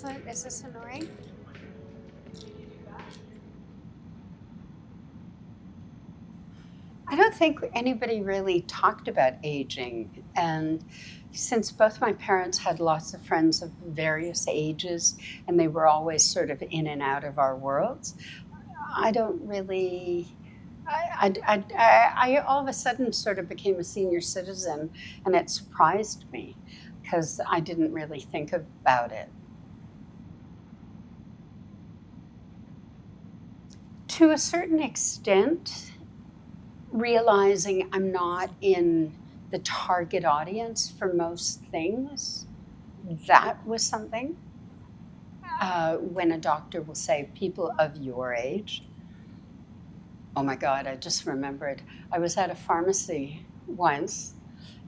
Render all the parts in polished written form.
this annoying? I don't think anybody really talked about aging. And since both my parents had lots of friends of various ages and they were always sort of in and out of our worlds, I don't really. I all of a sudden sort of became a senior citizen, and it surprised me because I didn't really think about it. To a certain extent, realizing I'm not in the target audience for most things, that was something. When a doctor will say, people of your age, oh my God, I just remembered. I was at a pharmacy once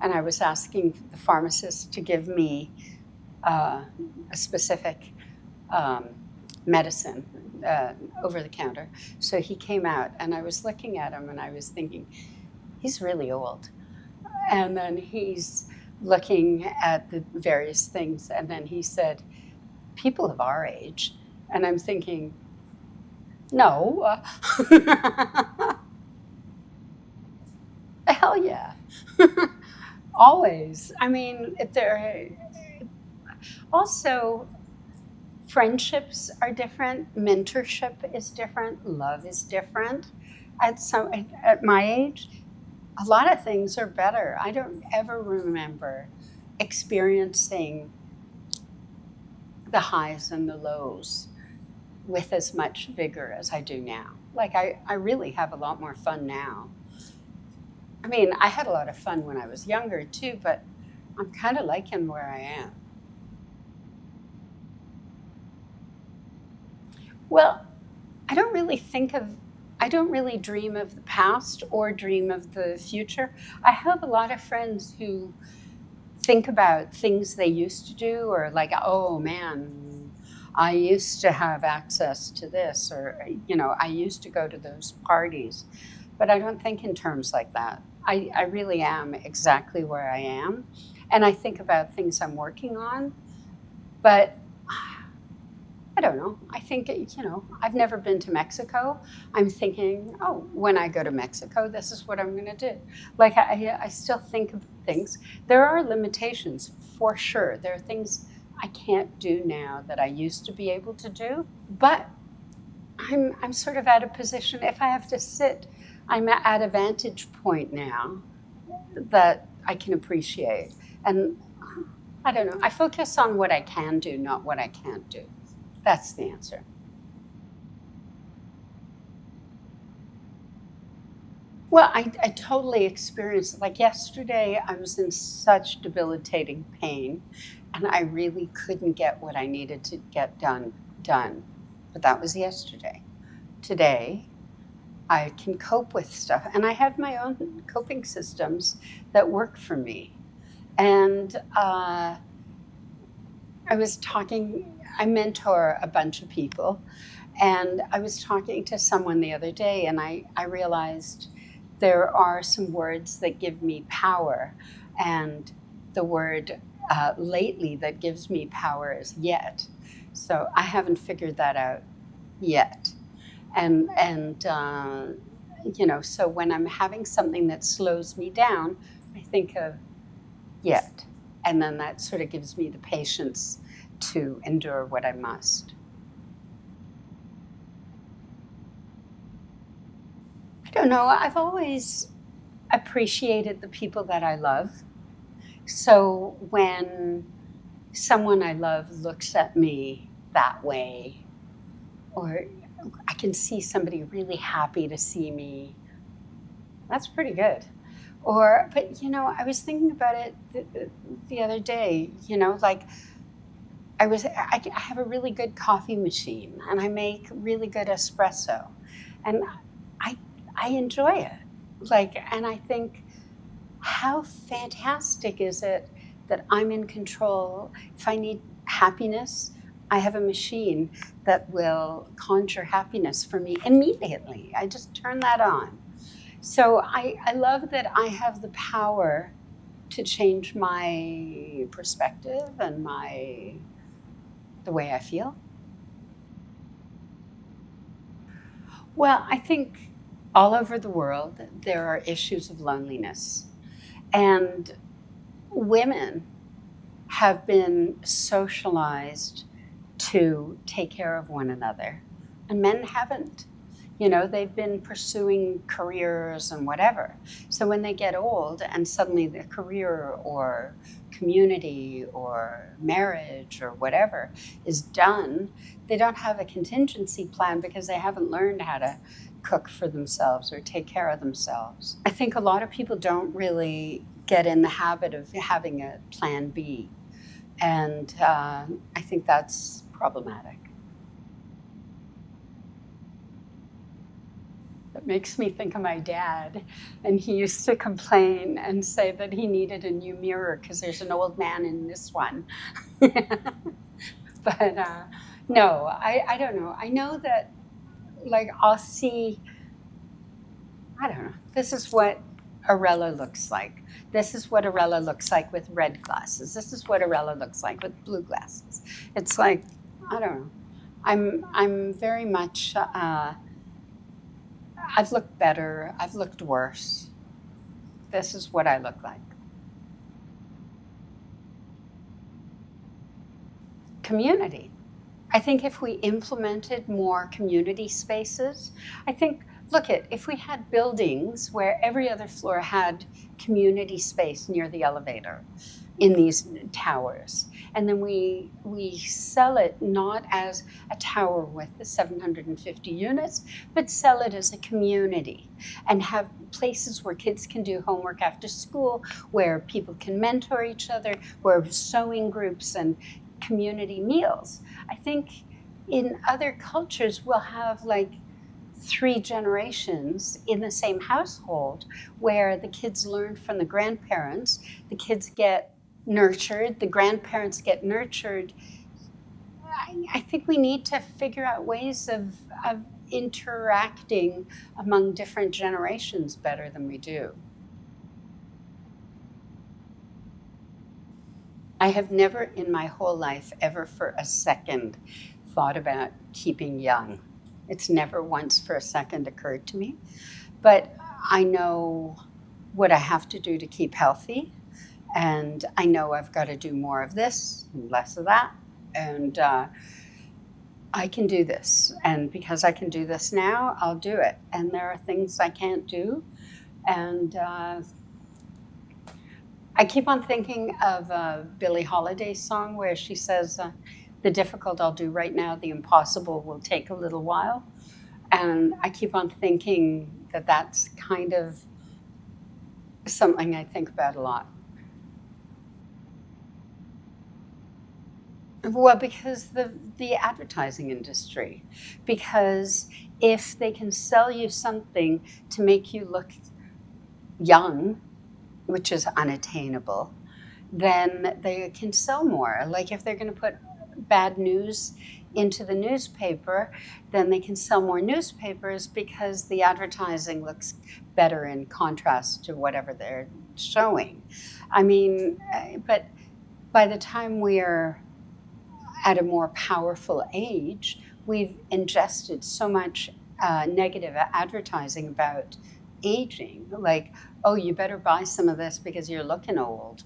and I was asking the pharmacist to give me a specific medicine over the counter. So he came out and I was looking at him and I was thinking, he's really old. And then he's looking at the various things and then he said, people of our age. And I'm thinking, no. Hell yeah. Always. I mean, if there also friendships are different, mentorship is different, love is different. At my age, a lot of things are better. I don't ever remember experiencing the highs and the lows with as much vigor as I do now. Like I really have a lot more fun now. I mean, I had a lot of fun when I was younger too, but I'm kind of liking where I am. Well, I don't really dream of the past or dream of the future. I have a lot of friends who think about things they used to do, or like, oh man, I used to have access to this, or, I used to go to those parties. But I don't think in terms like that. I really am exactly where I am. And I think about things I'm working on, but I don't know. I think, I've never been to Mexico. I'm thinking, oh, when I go to Mexico, this is what I'm going to do. Like, I still think of things. There are limitations, for sure. There are things I can't do now that I used to be able to do. But I'm sort of at a position, if I have to sit, I'm at a vantage point now that I can appreciate. And I don't know. I focus on what I can do, not what I can't do. That's the answer. Well, I totally experienced it. Like yesterday, I was in such debilitating pain, and I really couldn't get what I needed to get done. But that was yesterday. Today, I can cope with stuff, and I have my own coping systems that work for me. And I mentor a bunch of people, and I was talking to someone the other day, and I realized there are some words that give me power, and the word lately that gives me power is yet. So I haven't figured that out yet. And so when I'm having something that slows me down, I think of yet. And then that sort of gives me the patience to endure what I must. I don't know. I've always appreciated the people that I love. So when someone I love looks at me that way, or I can see somebody really happy to see me, that's pretty good. But I was thinking about it the other day, like I have a really good coffee machine and I make really good espresso and I, I enjoy it. And I think, how fantastic is it that I'm in control? If I need happiness, I have a machine that will conjure happiness for me immediately. I just turn that on. So I love that I have the power to change my perspective and my the way I feel? Well, I think all over the world there are issues of loneliness. And women have been socialized to take care of one another, and men haven't. They've been pursuing careers and whatever. So when they get old and suddenly the career or community or marriage or whatever is done, they don't have a contingency plan because they haven't learned how to cook for themselves or take care of themselves. I think a lot of people don't really get in the habit of having a plan B. And I think that's problematic. It makes me think of my dad, and he used to complain and say that he needed a new mirror because there's an old man in this one. But no, I don't know. I know that, like, I'll see, I don't know, this is what Erella looks like. This is what Erella looks like with red glasses. This is what Erella looks like with blue glasses. It's like, I don't know. I'm very much, I've looked better, I've looked worse. This is what I look like. Community. I think if we implemented more community spaces, I think, if we had buildings where every other floor had community space near the elevator in these towers, and then we sell it not as a tower with the 750 units, but sell it as a community and have places where kids can do homework after school, where people can mentor each other, where sewing groups and community meals. I think in other cultures we'll have like 3 generations in the same household where the kids learn from the grandparents, the kids get nurtured, the grandparents get nurtured. I think we need to figure out ways of interacting among different generations better than we do. I have never in my whole life ever for a second thought about keeping young. It's never once for a second occurred to me. But I know what I have to do to keep healthy. And I know I've got to do more of this and less of that. And I can do this. And because I can do this now, I'll do it. And there are things I can't do. And I keep on thinking of a Billie Holiday song where she says, the difficult I'll do right now, the impossible will take a little while. And I keep on thinking that that's kind of something I think about a lot. Well, because the advertising industry, because if they can sell you something to make you look young, which is unattainable, then they can sell more. Like if they're going to put bad news into the newspaper, then they can sell more newspapers because the advertising looks better in contrast to whatever they're showing. I mean, but by the time we're at a more powerful age, we've ingested so much negative advertising about aging. Like, oh, you better buy some of this because you're looking old.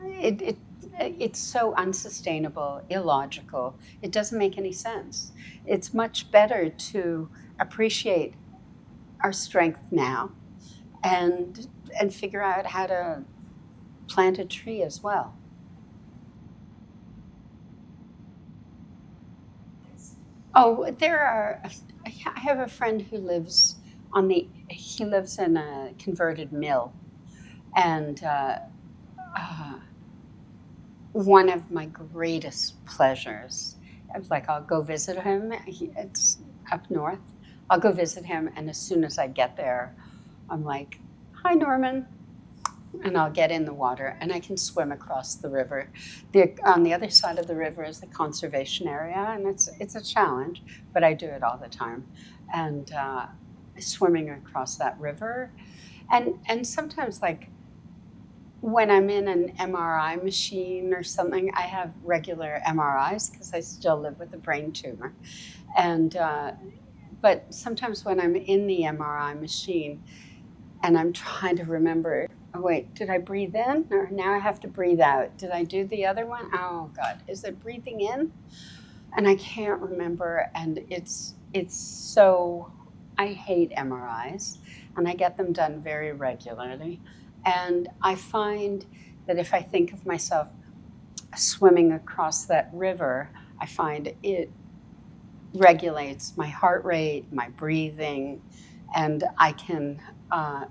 It's so unsustainable, illogical. It doesn't make any sense. It's much better to appreciate our strength now and figure out how to plant a tree as well. Oh, I have a friend who lives he lives in a converted mill. And one of my greatest pleasures, I'll go visit him. It's up north. I'll go visit him. And as soon as I get there, I'm like, hi, Norman. And I'll get in the water and I can swim across the river. On the other side of the river is the conservation area, and it's a challenge, but I do it all the time. And swimming across that river, and sometimes when I'm in an MRI machine or something, I have regular MRIs because I still live with a brain tumor. And but sometimes when I'm in the MRI machine and I'm trying to remember, oh wait, did I breathe in or now I have to breathe out? Did I do the other one? Oh God, is it breathing in? And I can't remember. And it's so, I hate MRIs, and I get them done very regularly. And I find that if I think of myself swimming across that river, I find it regulates my heart rate, my breathing, and I can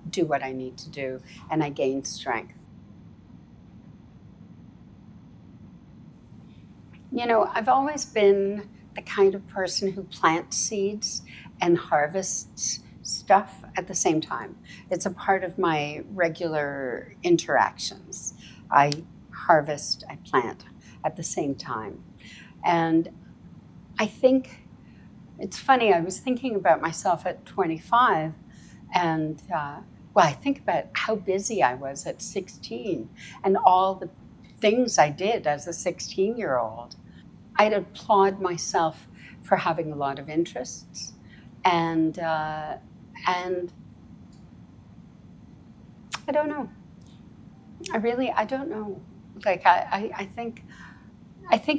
do what I need to do, and I gain strength. You know, I've always been the kind of person who plants seeds and harvests stuff at the same time. It's a part of my regular interactions. I harvest, I plant at the same time. And I think it's funny, I was thinking about myself at 25, and well, I think about how busy I was at 16 and all the things I did as a 16-year-old. I'd applaud myself for having a lot of interests, and I don't know. I don't know. Like I think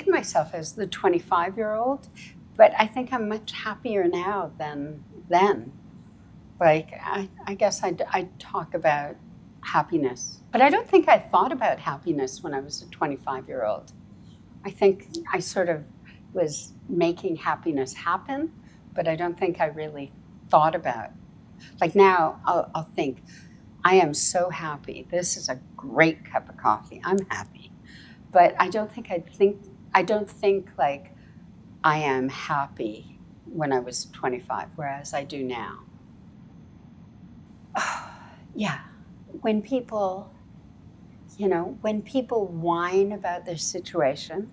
of myself as the 25-year-old, but I think I'm much happier now than then. Like I guess I talk about happiness, but I don't think I thought about happiness when I was a 25-year-old. I think I sort of was making happiness happen, but I don't think I really thought about. Like now, I'll think, I am so happy. This is a great cup of coffee. I'm happy, but I don't think like I am happy when I was 25, whereas I do now. Yeah, when people, when people whine about their situation,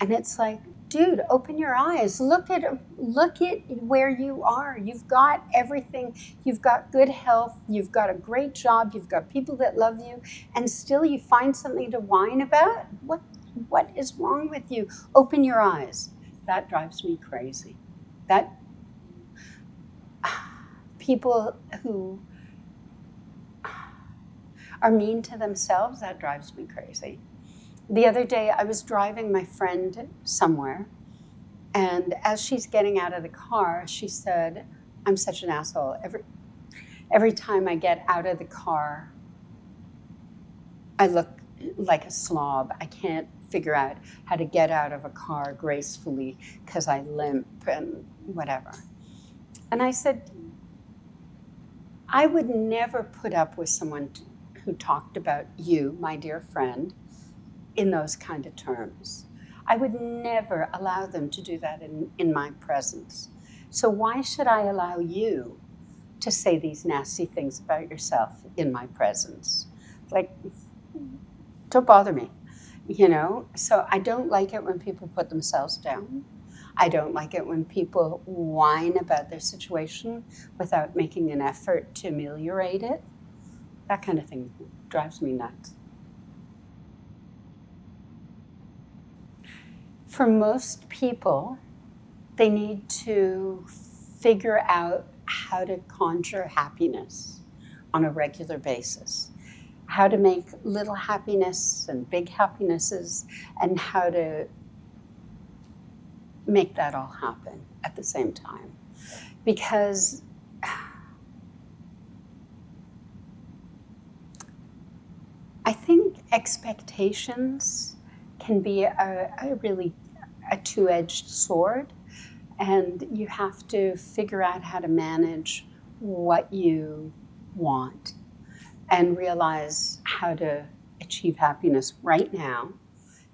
and it's like, dude, open your eyes. Look at where you are. You've got everything. You've got good health. You've got a great job. You've got people that love you, and still you find something to whine about. What is wrong with you? Open your eyes. That drives me crazy. That people who are mean to themselves, that drives me crazy. The other day, I was driving my friend somewhere, and as she's getting out of the car, she said, I'm such an asshole. Every time I get out of the car, I look like a slob. I can't figure out how to get out of a car gracefully because I limp and whatever. And I said, I would never put up with someone who talked about you, my dear friend, in those kind of terms. I would never allow them to do that in my presence. So why should I allow you to say these nasty things about yourself in my presence? Like, don't bother me, So I don't like it when people put themselves down. I don't like it when people whine about their situation without making an effort to ameliorate it. That kind of thing drives me nuts. For most people, they need to figure out how to conjure happiness on a regular basis, how to make little happiness and big happinesses, and how to make that all happen at the same time. Because I think expectations can be a really a two-edged sword, and you have to figure out how to manage what you want and realize how to achieve happiness right now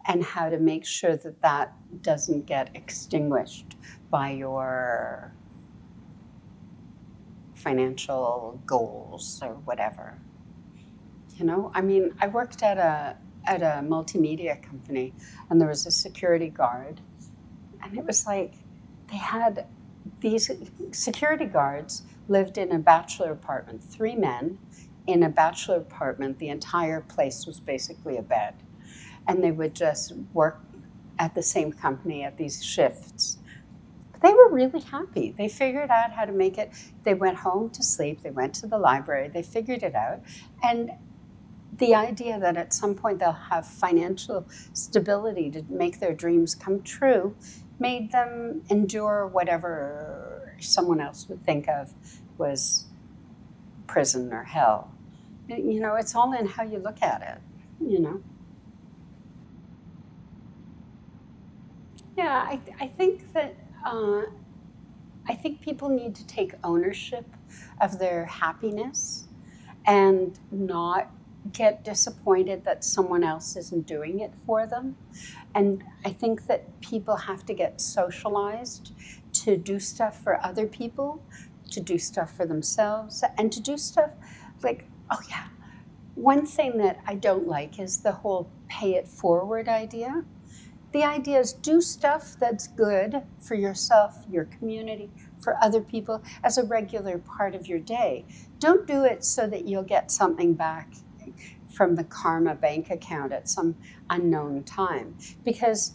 and how to make sure that that doesn't get extinguished by your financial goals or whatever. I worked at a multimedia company, and there was a security guard, and it was like they had these security guards lived in a bachelor apartment, 3 men in a bachelor apartment, the entire place was basically a bed. And they would just work at the same company at these shifts. But they were really happy. They figured out how to make it. They went home to sleep. They went to the library. They figured it out. And the idea that at some point they'll have financial stability to make their dreams come true made them endure whatever someone else would think of was prison or hell. You know, it's all in how you look at it, you know. Yeah, I think that I think people need to take ownership of their happiness and not get disappointed that someone else isn't doing it for them. And I think that people have to get socialized to do stuff for other people, to do stuff for themselves, and to do stuff like, oh yeah, one thing that I don't like is the whole pay it forward idea. The idea is do stuff that's good for yourself, your community, for other people as a regular part of your day. Don't do it so that you'll get something back from the karma bank account at some unknown time. Because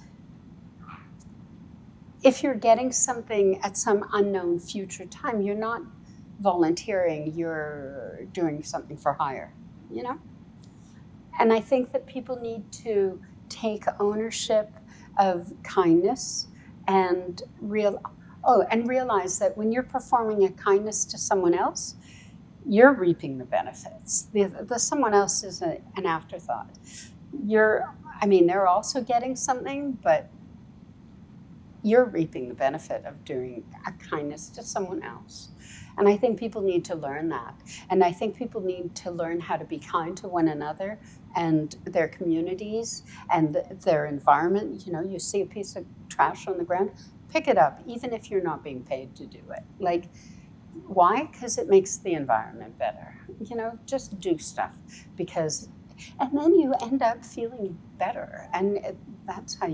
if you're getting something at some unknown future time, you're not volunteering, you're doing something for hire, you know? And I think that people need to take ownership of kindness and realize that when you're performing a kindness to someone else, you're reaping the benefits. The someone else is an afterthought. They're also getting something, but you're reaping the benefit of doing a kindness to someone else. And I think people need to learn that. And I think people need to learn how to be kind to one another and their communities and their environment. You know, you see a piece of trash on the ground, pick it up, even if you're not being paid to do it. Like, why? Because it makes the environment better. You know, just do stuff and then you end up feeling better. And that's how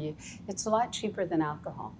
it's a lot cheaper than alcohol.